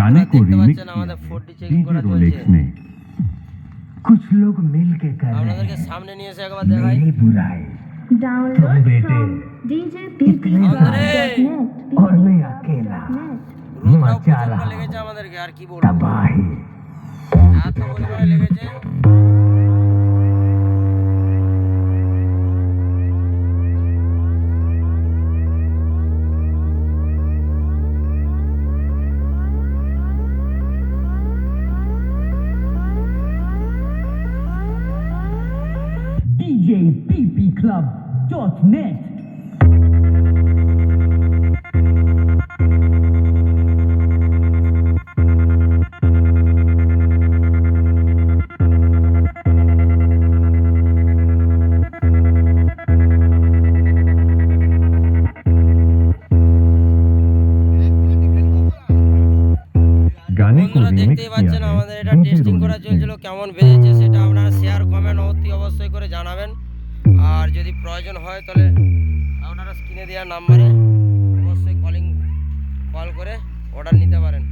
गाने को দেখতে रिमिक्स পাচ্ছেন আমাদের 4D চেকিং डीजे করা रोलेक्स চলছে। ने। कुछ लोग मिल के कर रहे আপনাদেরকে हैं সামনে নিয়ে এসে একবার দেখাই। मेरी बुराई। Download तुम बेटे from djppclub.net और मैं अकेला রোদটাও मचा প্রচন্ড रहा লেগেছে हूँ আমাদেরকে, আর কি বলবো, तबाही। এত পরিমাণে লেগেছে। djppclub.net गाने को বন্ধুরা रिमिक्स দেখতেই किया পাচ্ছেন है আমাদের এটা डीजे টেস্টিং করা रोलेक्स চলছিল, ने। কেমন বেজেছে সেটা আপনারা শেয়ার কমেন্ট অবশ্যই করে জানাবেন। আর যদি প্রয়োজন হয় তাহলে আপনারা স্ক্রিনে দেওয়া নাম্বারে অবশ্যই কল করে অর্ডার নিতে পারেন।